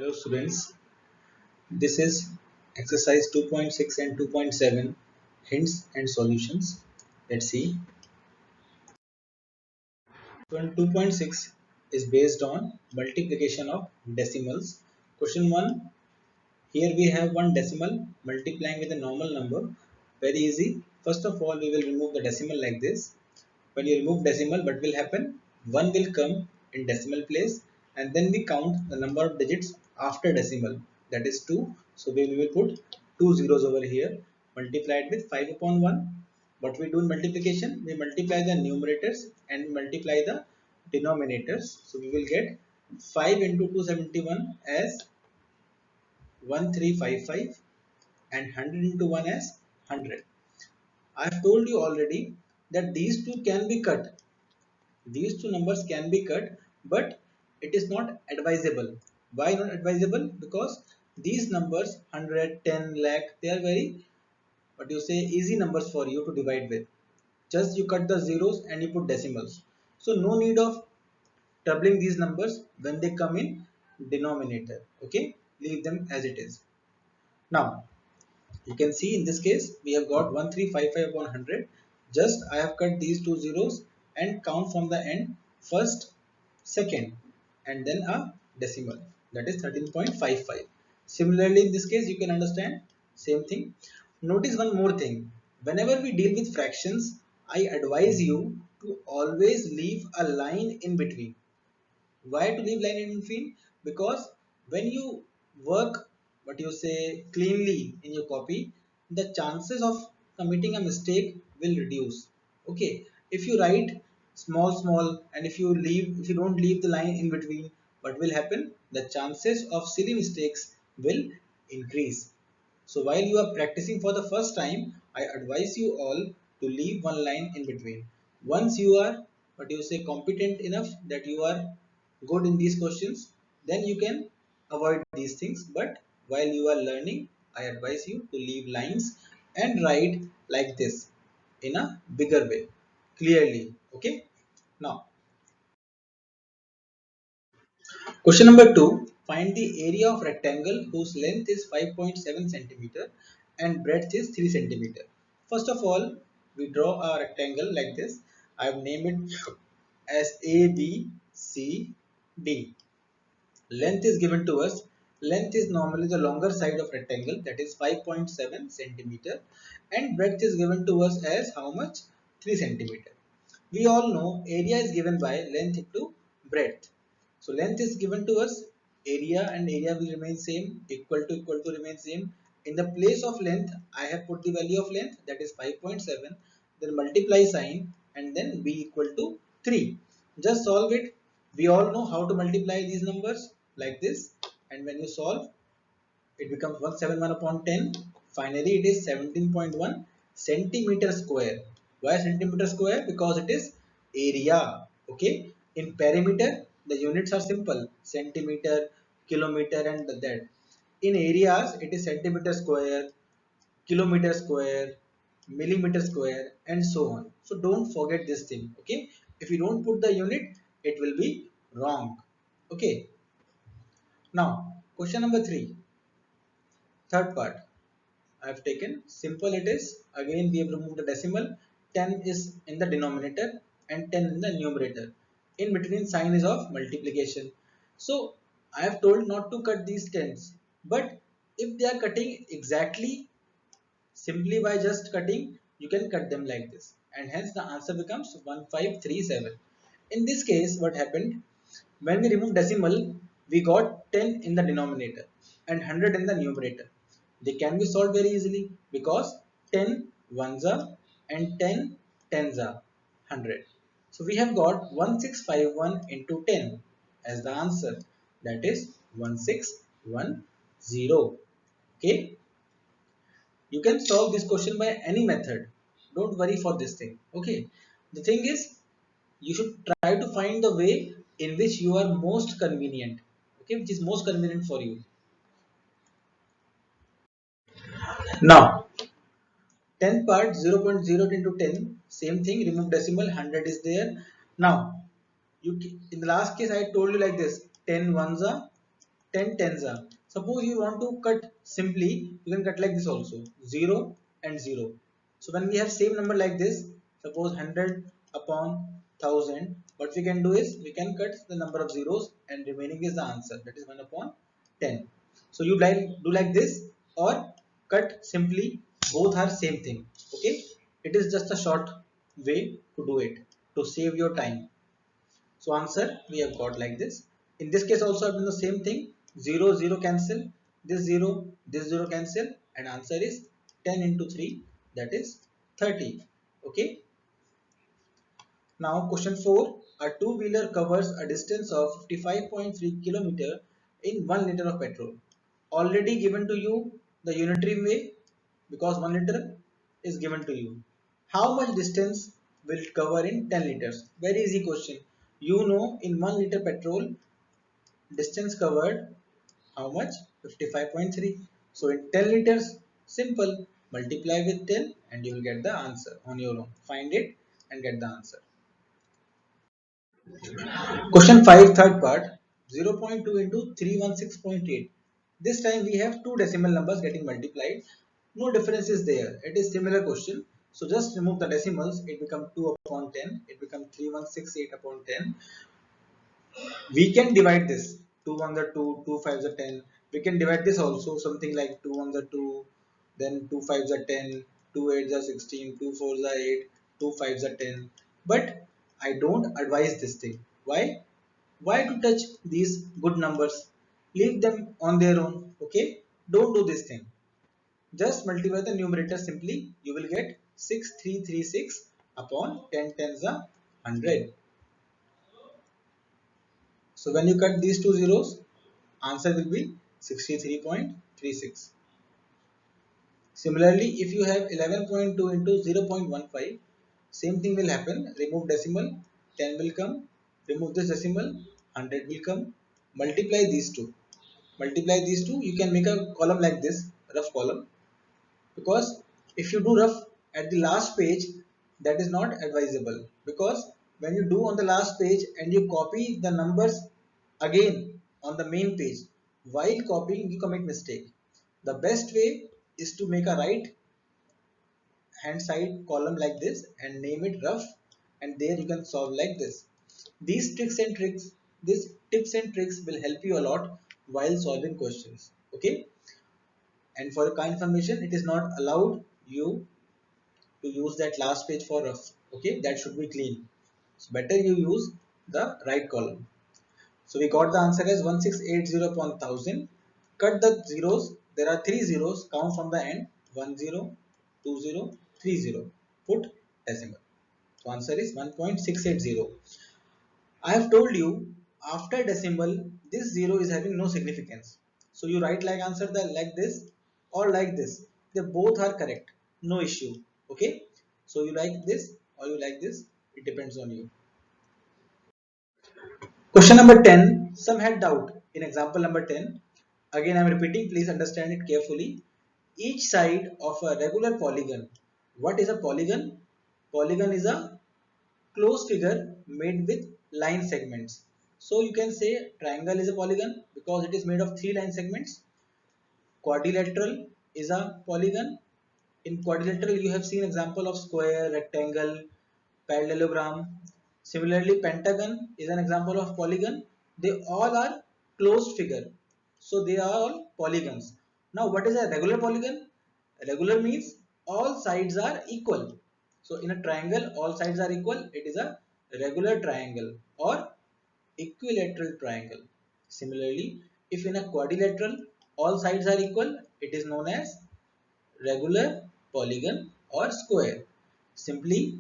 Hello students, this is exercise 2.6 and 2.7 hints and solutions. Let's see. So in 2.6 is based on multiplication of decimals. Question 1, here we have one decimal multiplying with a normal number. Very easy. First of all, we will remove the decimal like this. When you remove decimal, what will happen? 1 will come in decimal place and then we count the number of digits after decimal, that is 2. So we will put 2 zeros over here, multiplied with 5 upon 1. What we do in multiplication? We multiply the numerators and multiply the denominators. So we will get 5 into 271 as 1355 and 100 into 1 as 100. I have told you already that these two can be cut. These two numbers can be cut, but it is not advisable. Why not advisable? Because these numbers 100, 10 lakh, they are very, what you say, easy numbers for you to divide with. Just you cut the zeros and you put decimals. So no need of doubling these numbers when they come in denominator. Okay, leave them as it is. Now you can see in this case we have got 1355 upon 100. Just I have cut these two zeros and count from the end first, second, and then a decimal, that is 13.55. Similarly in this case you can understand same thing. Notice one more thing. Whenever we deal with fractions, I advise you to always leave a line in between. Why to leave line in between? Because when you work, what you say, cleanly in your copy, the chances of committing a mistake will reduce. Okay, if you write small and if you don't leave the line in between, what will happen? The chances of silly mistakes will increase. So while you are practicing for the first time, I advise you all to leave one line in between. Once you are, what you say, competent enough that you are good in these questions, then you can avoid these things. But while you are learning, I advise you to leave lines and write like this in a bigger way, clearly. Okay. Now, question number 2. Find the area of rectangle whose length is 5.7 centimeter and breadth is 3 centimeter. First of all, we draw a rectangle like this. I have named it as A, B, C, D. Length is given to us. Length is normally the longer side of rectangle, that is 5.7 centimeter, and breadth is given to us as how much? 3 centimeter. We all know area is given by length into breadth. So length is given to us, area and area will remain same, equal to remain same. In the place of length, I have put the value of length, that is 5.7, then multiply sign and then b equal to 3. Just solve it. We all know how to multiply these numbers like this, and when you solve, it becomes 171 upon 10. Finally, it is 17.1 centimeter square. Why centimeter square? Because it is area. Okay. In perimeter, the units are simple: centimeter, kilometer, and that. In areas, it is centimeter square, kilometer square, millimeter square, and so on. So don't forget this thing. Okay. If you don't put the unit, it will be wrong. Okay. Now, question number 3, third part. I have taken simple it is. Again, we have removed the decimal. 10 is in the denominator and 10 in the numerator. In between sign is of multiplication. So I have told not to cut these tens. But if they are cutting exactly, simply by just cutting, you can cut them like this. And hence the answer becomes 1537. In this case, what happened? When we remove decimal, we got 10 in the denominator and 100 in the numerator. They can be solved very easily because 10 ones are and 10 tens are 100. So we have got 1651 into 10 as the answer. That is 1610. Okay. You can solve this question by any method. Don't worry for this thing. Okay. The thing is, you should try to find the way in which you are most convenient. Okay, which is most convenient for you. Now, 10 part 0.0 into 10, same thing, remove decimal, 100 is there. Now, in the last case I told you like this: 10 ones are 10 tens are. Suppose you want to cut simply, you can cut like this also, 0 and 0. So when we have same number like this, suppose 100 upon 1000, what we can do is we can cut the number of zeros and remaining is the answer, that is 1 upon 10. So you do like this or cut simply, both are same thing. Okay, it is just a short way to do it to save your time. So answer we have got like this. In this case also I've done the same thing. 0, 0 cancel. This 0 cancel. And answer is 10 into 3. That is 30. Okay. Now question 4. A two-wheeler covers a distance of 55.3 kilometer in 1 liter of petrol. Already given to you the unitary way because 1 liter is given to you. How much distance will it cover in 10 liters? Very easy question. You know in 1 liter petrol distance covered how much? 55.3. So in 10 liters, simple, multiply with 10 and you will get the answer on your own. Find it and get the answer. Question 5, third part, 0.2 into 316.8. This time we have two decimal numbers getting multiplied. No difference is there. It is similar question. So just remove the decimals. It becomes 2 upon 10. It becomes 3168 upon 10. We can divide this. 2 ones are 2, 2 fives are 10. We can divide this also something like 2 ones are 2, then 2 fives are 10, 2 eights are 16, 2 fours are 8, 2 fives are 10. But I don't advise this thing. Why? Why to touch these good numbers? Leave them on their own. Okay, don't do this thing. Just multiply the numerator simply. You will get 6336 upon 10 tens are 100. So when you cut these two zeros, answer will be 63.36. Similarly, if you have 11.2 into 0.15, same thing will happen. Remove decimal, 10 will come. Remove this decimal, 100 will come. Multiply these two. Multiply these two, you can make a column like this, rough column. Because if you do rough at the last page, that is not advisable. Because when you do on the last page and you copy the numbers again on the main page, while copying you commit mistake. The best way is to make a right hand side column like this and name it rough, and there you can solve like this. These tips and tricks will help you a lot while solving questions. Okay, and for your kind information, it is not allowed you to use that last page for rough. Okay, that should be clean. So better you use the right column. So we got the answer as 1680 upon 1000. Cut the zeros. There are three zeros. Count from the end. 10, 20, 30. Put decimal. So answer is 1.680. I have told you after decimal this zero is having no significance. So you write like answer that like this or like this. They both are correct. No issue. Okay. So you like this or you like this. It depends on you. Question number 10. Some had doubt in example number 10. Again, I am repeating. Please understand it carefully. Each side of a regular polygon. What is a polygon? Polygon is a closed figure made with line segments. So you can say triangle is a polygon because it is made of three line segments. Quadrilateral is a polygon. In quadrilateral, you have seen example of square, rectangle, parallelogram. Similarly, pentagon is an example of polygon. They all are closed figure. So they are all polygons. Now, what is a regular polygon? Regular means all sides are equal. So in a triangle, all sides are equal. It is a regular triangle or equilateral triangle. Similarly, if in a quadrilateral all sides are equal, it is known as regular polygon or square. Simply,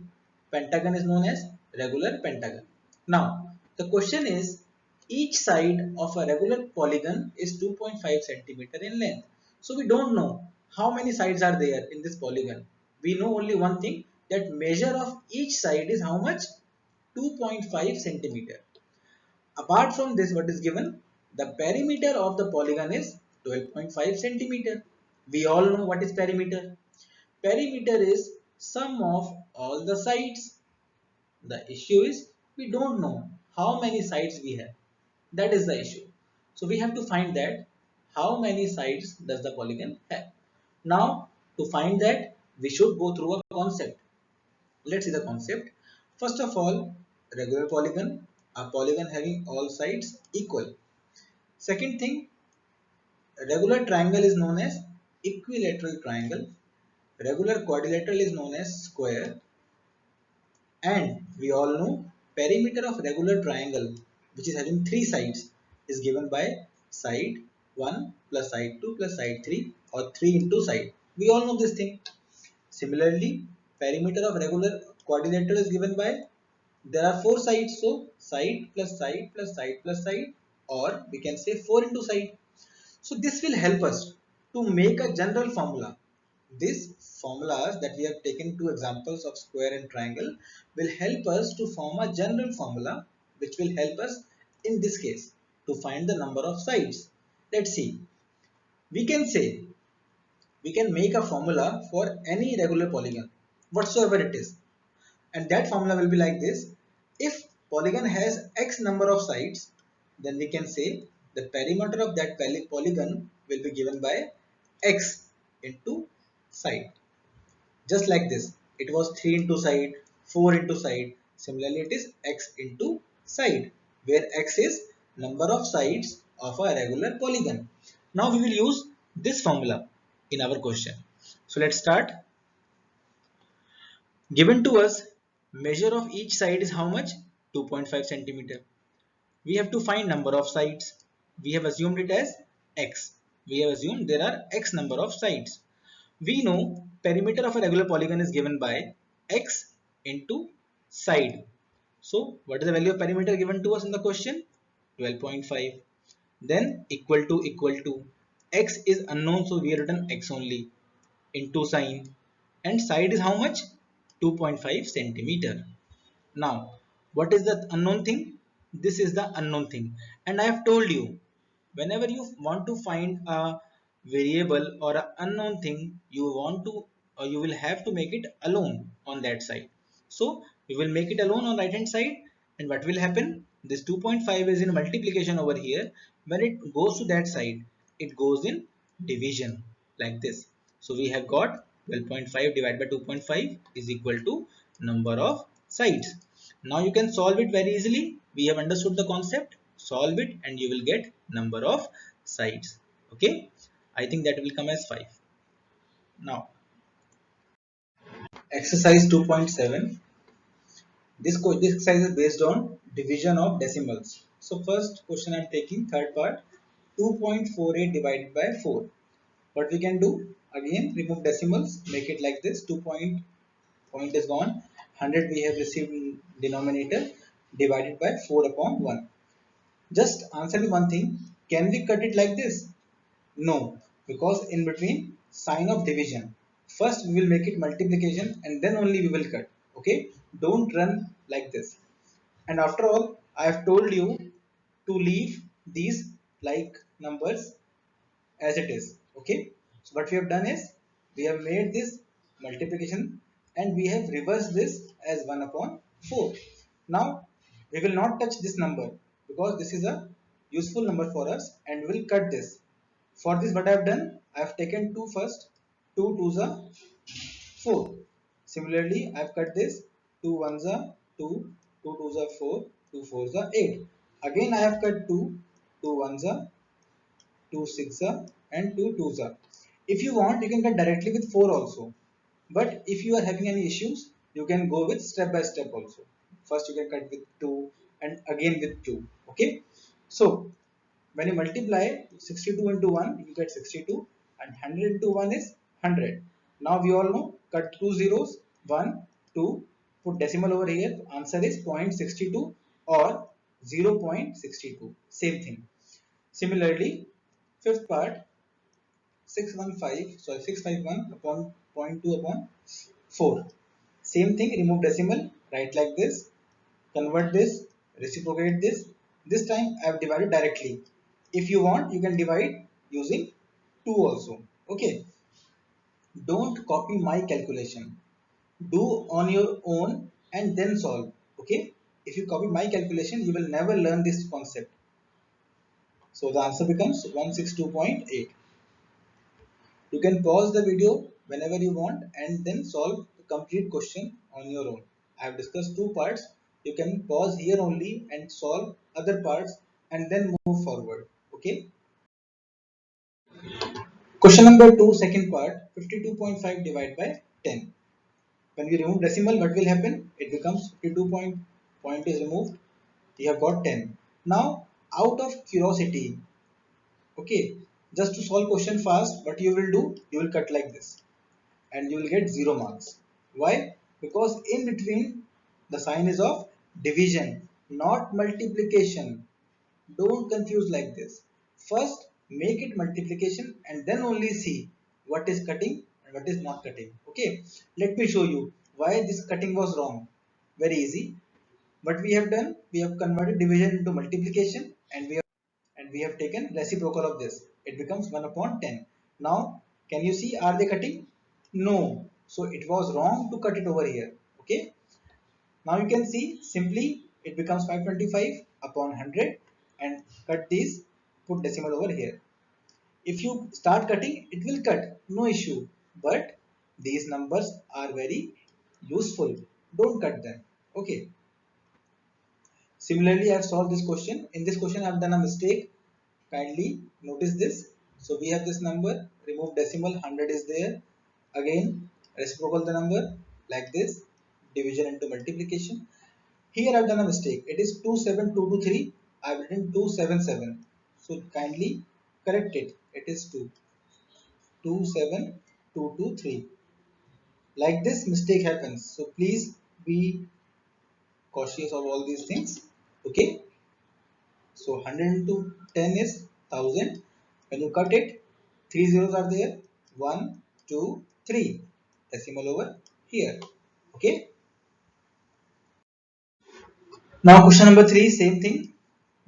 pentagon is known as regular pentagon. Now, the question is, each side of a regular polygon is 2.5 centimeter in length. So we don't know how many sides are there in this polygon. We know only one thing, that measure of each side is how much? 2.5 centimeter. Apart from this, what is given? The perimeter of the polygon is 12.5 centimeter. We all know what is perimeter. Perimeter is sum of all the sides. The issue is we don't know how many sides we have. That is the issue. So we have to find that how many sides does the polygon have. Now to find that we should go through a concept. Let's see the concept. First of all, regular polygon, a polygon having all sides equal. Second thing, a regular triangle is known as equilateral triangle. Regular quadrilateral is known as square. And we all know perimeter of regular triangle, which is having three sides, is given by side 1 plus side 2 plus side 3, or 3 into side. We all know this thing. Similarly, perimeter of regular quadrilateral is given by, there are four sides, so side plus side plus side plus side, or we can say 4 into side. So this will help us to make a general formula. These formulas that we have taken two examples of square and triangle will help us to form a general formula which will help us in this case to find the number of sides. Let's see. We can say, we can make a formula for any regular polygon whatsoever it is, and that formula will be like this. If polygon has x number of sides, then we can say the perimeter of that polygon will be given by x into side. Just like this, it was 3 into side, 4 into side. Similarly, it is x into side, where x is number of sides of a regular polygon. Now we will use this formula in our question. So let's start. Given to us, measure of each side is how much? 2.5 centimeter. We have to find number of sides. We have assumed it as x. We have assumed there are x number of sides. We know perimeter of a regular polygon is given by x into side. So what is the value of perimeter given to us in the question? 12.5. Then equal to x is unknown, so we have written x only, into sign, and side is how much? 2.5 centimeter. Now, what is the unknown thing? This is the unknown thing. And I have told you, whenever you want to find a variable or an unknown thing, you want to, or you will have to make it alone on that side. So we will make it alone on right hand side, and what will happen? This 2.5 is in multiplication over here. When it goes to that side, it goes in division like this. So we have got 12.5 divided by 2.5 is equal to number of sides. Now you can solve it very easily. We have understood the concept. Solve it and you will get number of sides. Okay. I think that will come as 5. Now exercise 2.7. This exercise is based on division of decimals. So first question I am taking, third part, 2.48 divided by 4. What we can do? Again remove decimals, make it like this. 2 point is gone, 100 we have received in denominator, divided by 4 upon 1. Just answer me one thing, can we cut it like this? No, because in between sign of division, first we will make it multiplication and then only we will cut. Okay, don't run like this. And after all, I have told you to leave these like numbers as it is. Okay, so what we have done is we have made this multiplication and we have reversed this as 1 upon 4. Now we will not touch this number because this is a useful number for us, and we will cut this. For this what I have done, I have taken 2 first. 2 2s are 4. Similarly I have cut this. 2 1s are 2, 2 2s are 4, 2 4s are 8. Again I have cut 2, 2 1s are 2 6 and 2 2s. If you want, you can cut directly with 4 also. But if you are having any issues, you can go with step by step also. First you can cut with 2 and again with 2. Okay. So when you multiply 62 into 1, you get 62, and 100 into 1 is 100. Now we all know, cut two zeros, 1, 2, put decimal over here. Answer is 0.62 or 0.62. Same thing. Similarly, fifth part, 615, sorry, 651 upon zero point 0.2 upon 4. Same thing, remove decimal, write like this, convert this, reciprocate this. This time I have divided directly. If you want, you can divide using 2 also. Okay. Don't copy my calculation. Do on your own and then solve. Okay. If you copy my calculation, you will never learn this concept. So the answer becomes 162.8. You can pause the video whenever you want and then solve the complete question on your own. I have discussed two parts. You can pause here only and solve other parts and then move forward. Okay. Question number 2, second part, 52.5 divided by 10. When we remove decimal, what will happen? It becomes 52 point is removed. You have got 10. Now, out of curiosity, okay, just to solve question fast, what you will do? You will cut like this and you will get 0 marks. Why? Because in between the sign is of division, not multiplication. Don't confuse like this. First, make it multiplication and then only see what is cutting and what is not cutting. Okay, let me show you why this cutting was wrong. Very easy. What we have done, we have converted division into multiplication and we have taken reciprocal of this. It becomes 1 upon 10. Now, can you see, are they cutting? No. So it was wrong to cut it over here. Okay. Now you can see simply it becomes 525 upon 100 and cut these, put decimal over here. If you start cutting, it will cut, no issue. But these numbers are very useful. Don't cut them. Okay. Similarly, I have solved this question. In this question, I have done a mistake. Kindly notice this. So we have this number, remove decimal, 100 is there. Again, reciprocal the number like this, division into multiplication. Here I've done a mistake. It is 27223. I've written 277. So kindly correct it. It is 27223. Like this mistake happens. So please be cautious of all these things. Okay. So 100 into 10 is 1000. When you cut it, three zeros are there. 1, 2, 3. Decimal over here. Okay. Now question number 3, same thing.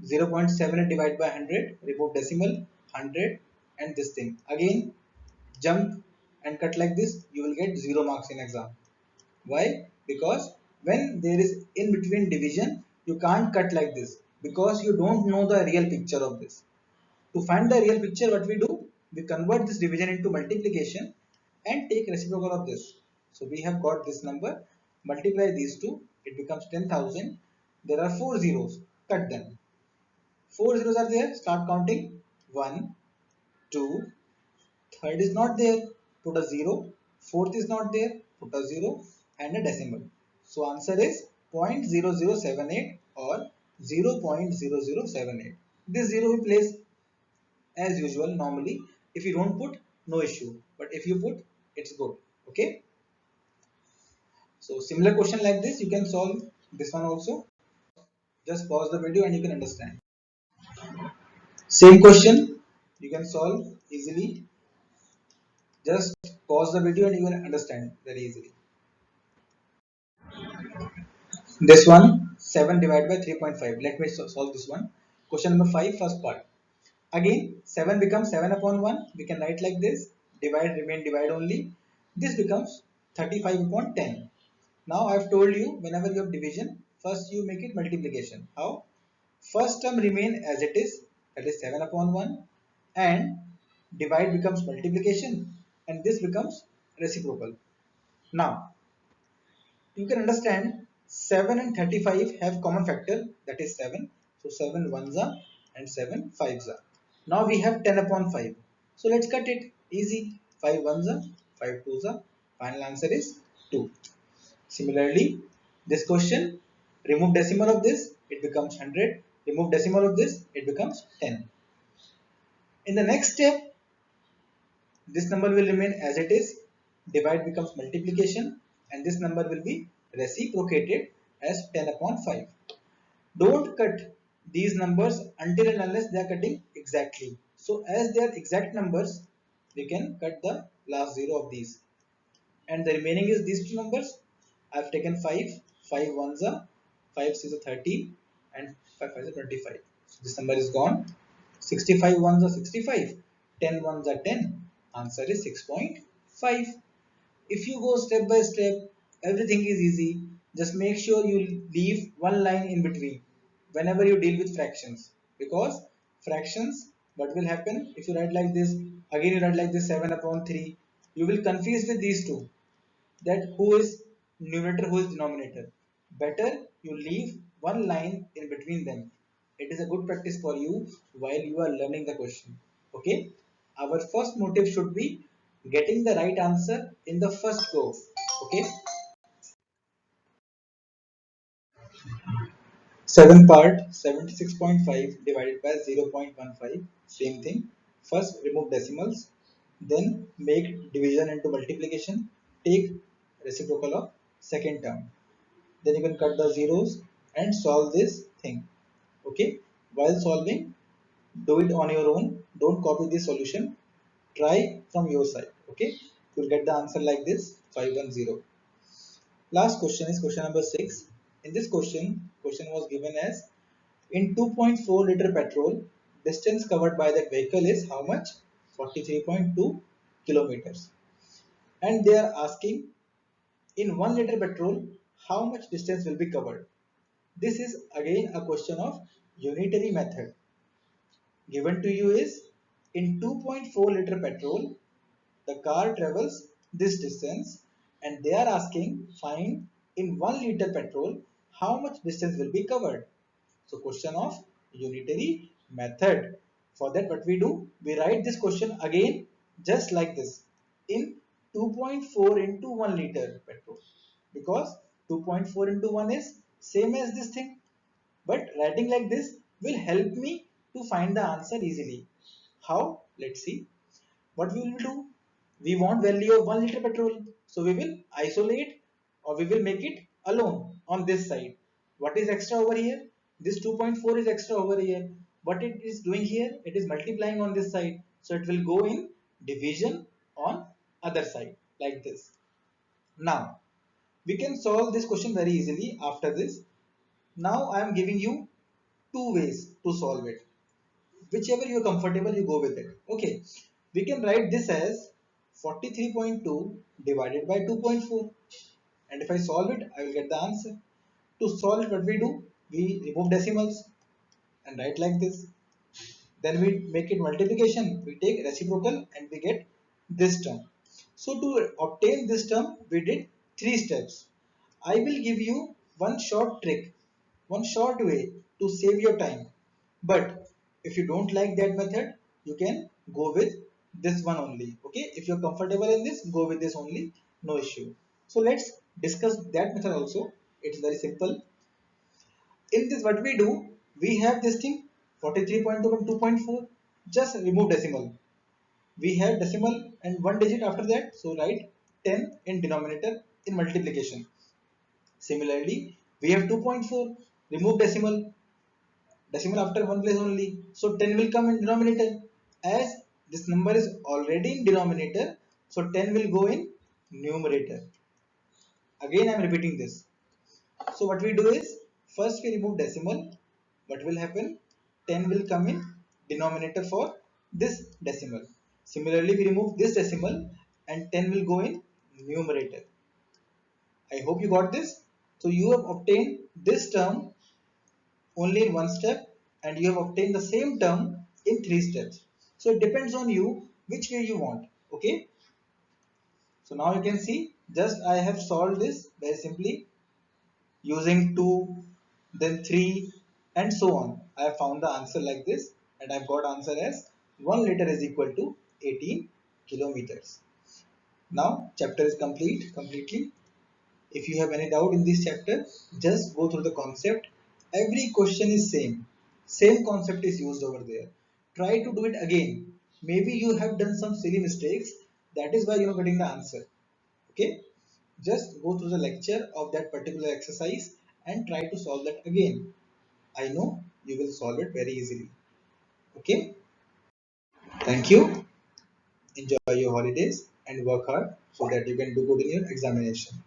0.7 divided by 100, remove decimal, 100 and this thing. Again, jump and cut like this, you will get 0 marks in exam. Why? Because when there is in between division, you can't cut like this because you don't know the real picture of this. To find the real picture, what we do? We convert this division into multiplication and take reciprocal of this. So we have got this number, multiply these two, it becomes 10,000. There are 4 zeros, cut them. 4 zeros are there, start counting. 1, 2, third is not there, put a 0. Fourth is not there, put a 0 and a decimal. So answer is 0.0078 or 0.0078. This 0 we place as usual normally. If you don't put, no issue, but if you put, it's good. Okay. So similar question like this you can solve this one also. Just pause the video and you can understand. Same question you can solve easily. Just pause the video and you will understand very easily. This one, 7 divided by 3.5. Let me solve this one. Question number 5, first part. Again, 7 becomes 7 upon 1. We can write like this. Divide, remain, divide only. This becomes 35 upon 10. Now I have told you, whenever you have division, first you make it multiplication. How? First term remain as it is, that is 7 upon 1, and divide becomes multiplication, and this becomes reciprocal. Now you can understand 7 and 35 have common factor, that is 7. So 7 ones are and 7 fives are. Now we have 10 upon 5. So let's cut it. Easy. 5 ones are, 5 twos are. Final answer is 2. Similarly, this question, remove decimal of this, it becomes 100. Remove decimal of this, it becomes 10. In the next step, this number will remain as it is. Divide becomes multiplication and this number will be reciprocated as 10 upon 5. Don't cut these numbers until and unless they are cutting exactly. So as they are exact numbers, we can cut the last zero of these. And the remaining is these two numbers. I have taken 5, 5 ones are, 5 6 are 30 and 5 5 are 25. So this number is gone. 65 ones are 65, 10 ones are 10. Answer is 6.5. If you go step by step, everything is easy. Just make sure you leave one line in between whenever you deal with fractions, because fractions, what will happen if you write like this? Again you write like this 7 upon 3. You will confuse with these two, that who is numerator, who is denominator. Better you leave one line in between them. It is a good practice for you while you are learning the question. Okay, our first motive should be getting the right answer in the first go. Okay, seventh part, 76.5 divided by 0.15. Same thing. First remove decimals, then make division into multiplication, take reciprocal of second term, then you can cut the zeros and solve this thing. Okay, while solving, do it on your own, don't copy this solution, try from your side. Okay, you'll get the answer like this, 510. Last question is question number 6. In this question was given as, in 2.4 liter petrol, distance covered by that vehicle is how much? 43.2 kilometers. And they are asking, in 1 liter petrol, how much distance will be covered? This is again a question of unitary method. Given to you is, in 2.4 liter petrol, the car travels this distance, and they are asking, find in 1 liter petrol how much distance will be covered. So question of unitary method. For that what we do, we write this question again just like this, in 2.4 into 1 liter petrol, because 2.4 into 1 is same as this thing, but writing like this will help me to find the answer easily. How? Let's see. What we will do? We want value of 1 liter petrol. So we will isolate, or we will make it alone on this side. What is extra over here? This 2.4 is extra over here. What it is doing here? It is multiplying on this side. So it will go in division on other side like this. Now we can solve this question very easily after this. Now I am giving you two ways to solve it. Whichever you are comfortable, you go with it. Okay, we can write this as 43.2 divided by 2.4, and if I solve it, I will get the answer. To solve it, what we do? We remove decimals and write like this. Then we make it multiplication. We take reciprocal and we get this term. So to obtain this term, we did three steps. I will give you one short trick, one short way to save your time. But if you don't like that method, you can go with this one only. Okay, if you're comfortable in this, go with this only, no issue. So let's discuss that method also. It's very simple. In this, what we do, we have this thing 43.2 and 2.4, just remove decimal. We have decimal and one digit after that, so write 10 in denominator in multiplication. Similarly, we have 2.4, remove decimal after one place only, so 10 will come in denominator. As this number is already in denominator, so 10 will go in numerator. Again I am repeating this. So what we do is, first we remove decimal. What will happen? 10 will come in denominator for this decimal. Similarly, we remove this decimal and 10 will go in numerator. I hope you got this. So you have obtained this term only in one step, and you have obtained the same term in three steps. So it depends on you which way you want. Okay. So now you can see, just I have solved this very simply using 2, then 3, and so on. I have found the answer like this, and I've got answer as 1 liter is equal to 18 kilometers. Now chapter is completely. If you have any doubt in this chapter, just go through the concept. Every question is same concept is used over there. Try to do it again. Maybe you have done some silly mistakes, that is why you are getting the answer. Okay, just go through the lecture of that particular exercise and try to solve that again. I know you will solve it very easily. Okay, thank you. Enjoy your holidays and work hard so that you can do good in your examination.